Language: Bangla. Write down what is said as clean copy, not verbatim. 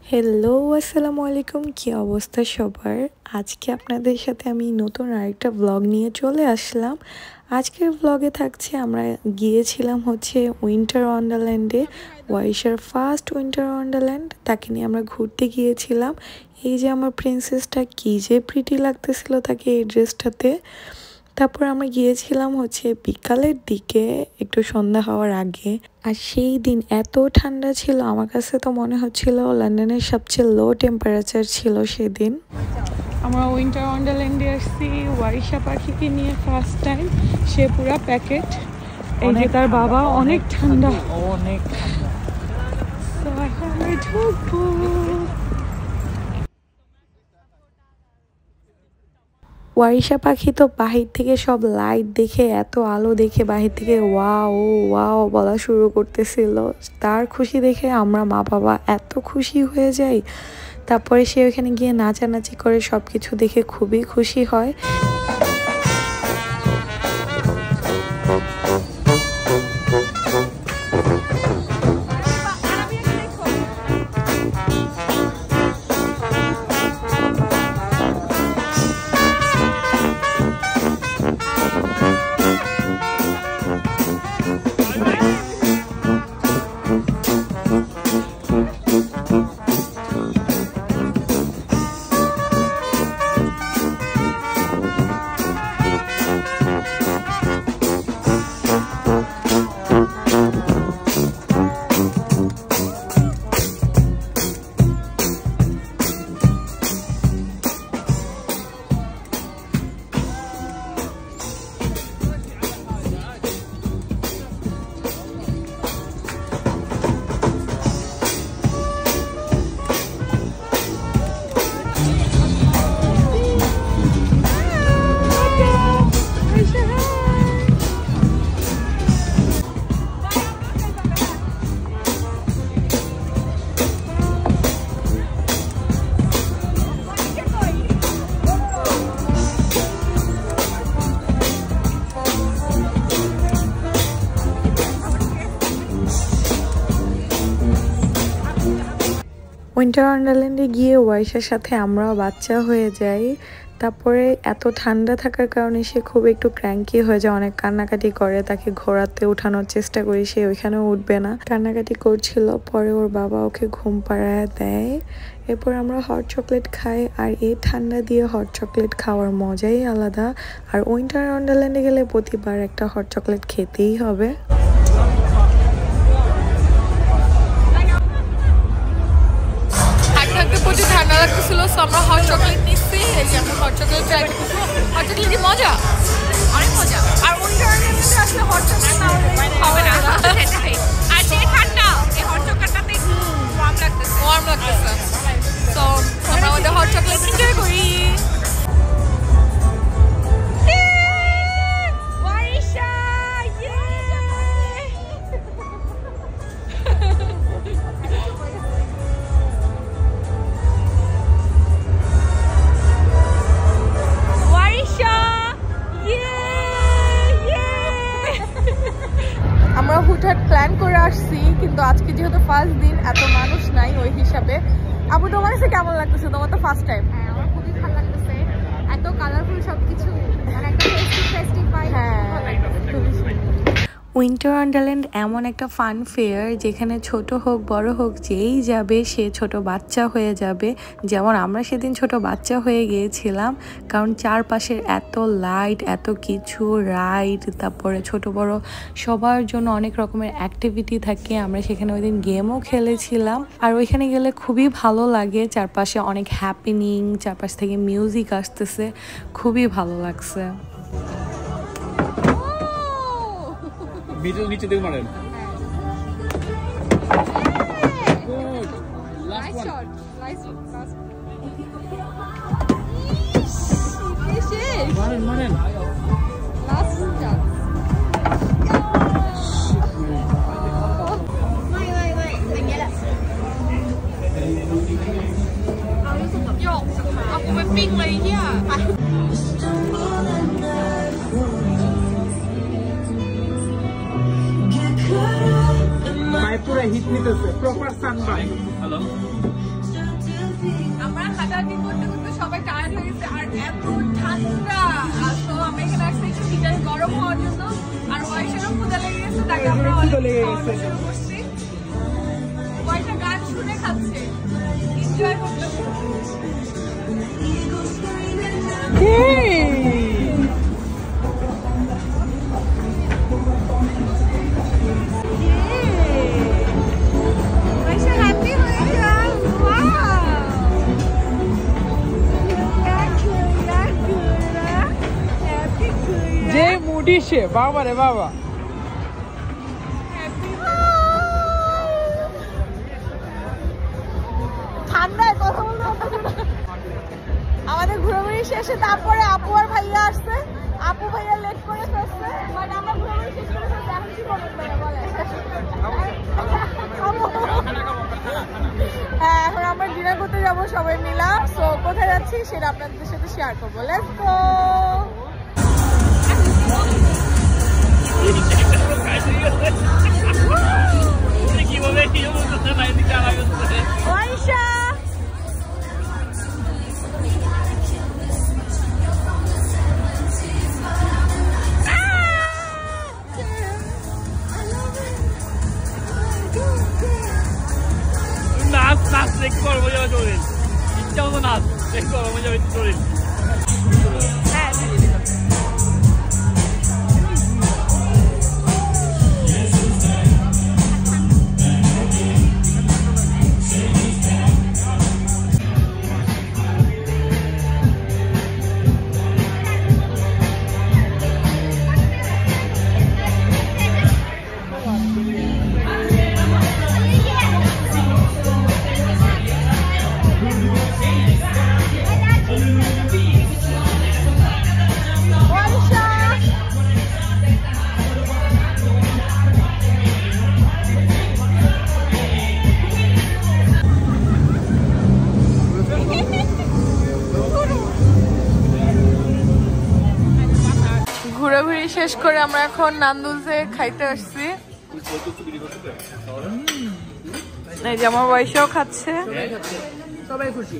হ্যালো আসসালামু আলাইকুম, কি অবস্থা সবার। আজকে আপনাদের সাথে আমি নতুন আরেকটা ব্লগ নিয়ে চলে আসলাম। আজকের ব্লগে থাকছে আমরা গিয়েছিলাম হচ্ছে উইন্টার ওয়ান্ডারল্যান্ডে, ওয়াইশার ফার্স্ট উইন্টার ওয়ান্ডারল্যান্ড। তাকে নিয়ে আমরা ঘুরতে গিয়েছিলাম। এই যে আমার প্রিন্সেসটা কি যে প্রিটি লাগতেছিল তাকে এই ড্রেসটাতে। তারপর আমরা গিয়েছিলাম হচ্ছে বিকালের দিকে, একটু সন্ধ্যা হওয়ার আগে। আর সেই দিন এত ঠান্ডা ছিল, আমার কাছে তো মনে হচ্ছিল লন্ডনের সবচেয়ে লো টেম্পারেচার ছিল সেদিন। আমরা উইন্টার ওয়ান্ডারল্যান্ডে আসছি ওয়ারিশা পাখিকে নিয়ে ফার্স্ট টাইম। সে পুরা প্যাকেট, এই যে তার বাবা, অনেক ঠান্ডা অনেক ঠান্ডা। তো এখন আমরা ঢুকবো। ওয়ারিশা পাখি তো বাহির থেকে সব লাইট দেখে, এত আলো দেখে বাহির থেকে ওয়াও ওয়াও বলা শুরু করতেছিল। তার খুশি দেখে আমরা মা বাবা এত খুশি হয়ে যাই। তারপরে সে ওখানে গিয়ে নাচানাচি করে, সব কিছু দেখে খুবই খুশি হয়। উইন্টার ওয়ান্ডারল্যান্ডে গিয়ে ওয়াইশার সাথে আমরাও বাচ্চা হয়ে যাই। তারপরে এত ঠান্ডা থাকার কারণে সে খুব একটু ক্র্যাঙ্কি হয়ে যায়, অনেক কান্নাকাটি করে। তাকে ঘোরাতে উঠানোর চেষ্টা করি, সে ওইখানেও উঠবে না, কান্নাকাটি করছিল। পরে ওর বাবা ওকে ঘুম পাড়ায় দেয়। এরপর আমরা হট চকলেট খাই, আর এই ঠান্ডা দিয়ে হট চকলেট খাওয়ার মজাই আলাদা। আর উইন্টার ওয়ান্ডারল্যান্ডে গেলে প্রতিবার একটা হট চকলেট খেতেই হবে। প্রচুর ঠান্ডা লাগতেছিল, সো আমরা হট চকলেট নিচ্ছি। এই যে আমরা হট চকলেট ট্রাই করতেছি। হট চকলেট কি মজা, অনেক মজা। আর উইন্টার ওয়ান্ডারল্যান্ডে আসলে হট চকলেট না খাওয়া না, সেটাই। আর যে ঠান্ডা, এই হট চকলেটটাতে একটু ওয়ার্ম লাগতেছে। সো আমরা আমাদের হট চকলেট এনজয় করি। আমরা হুটহাট প্ল্যান করে আসছি, কিন্তু আজকে যেহেতু ফার্স্ট দিন, এত মানুষ নাই ওই হিসাবে। আপু, তোমার কাছে কেমন লাগতেছে? তোমার তো ফার্স্ট টাইম। হ্যাঁ, আমার খুবই ভালো লাগতেছে, এত কালারফুল সবকিছু, মানে একটা ফেস্টিভ ভাইব। হ্যাঁ, খুবই সুন্দর। উইন্টার ওয়ান্ডারল্যান্ড এমন একটা ফান ফেয়ার যেখানে ছোট হোক বড় হোক যেই যাবে সে ছোট বাচ্চা হয়ে যাবে। যেমন আমরা সেদিন ছোট বাচ্চা হয়ে গিয়েছিলাম, কারণ চারপাশের এত লাইট, এত কিছু রাইড, তারপরে ছোট বড় সবার জন্য অনেক রকমের অ্যাক্টিভিটি থাকে। আমরা সেখানে ওই দিন গেমও খেলেছিলাম। আর ওইখানে গেলে খুবই ভালো লাগে, চারপাশে অনেক হ্যাপেনিং, চারপাশ থেকে মিউজিক আসতেছে, খুবই ভালো লাগছে। ভিডিও নিচে দিয়ে মারেন। লাস্ট ওয়ান, মারেন মারেন। Last chance. Yo, aku bị ping vậy nha. Get caught proper sunburn. Hello, আমরা হাঁটাহাঁটি করতে করতে সবাই টায়ার্ড হয়ে গেছে আর এত ঠান্ডা। তো আমরা এখানে আসছি একটু হিটার গরম হওয়ার জন্য। আর ওয়াইশারও ক্ষুধা লেগে গেছে, তাকে আমরা খাওয়ানো শুরু করছি। ওয়াইশা গান শুনে খাচ্ছে, এনজয় করতেছে। যে মুডি সে, বাবা রে বাবা। ঠান্ডায় কথা বলতে আমাদের ঘোরাঘুরি শেষে তারপরে আপু আর ভাইয়া আসছে। আপু ভাইয়া লেট করে ফেলছে, বাট আমরা ঘোরাঘুরি শেষ করে ফেলছি। এখন কি করবেন বলে? হ্যাঁ, এখন আমরা ডিনার করতে যাবো সবাই মিলা। সো কোথায় যাচ্ছি সেটা আপনাদের সাথে শেয়ার করবো। Let's go. ওয়াইশা নাচ নাচ দেখতে পারবো যাবে চলিন, ইচ্ছা মতো নাচ দেখতে পারবো যাবে চলিন। ঘোরাঘুরি শেষ করে আমরা এখন নান্দুলসে খাইতে আসছি। এই যে আমার ওয়াইশাও খাচ্ছে, সবাই খুশি।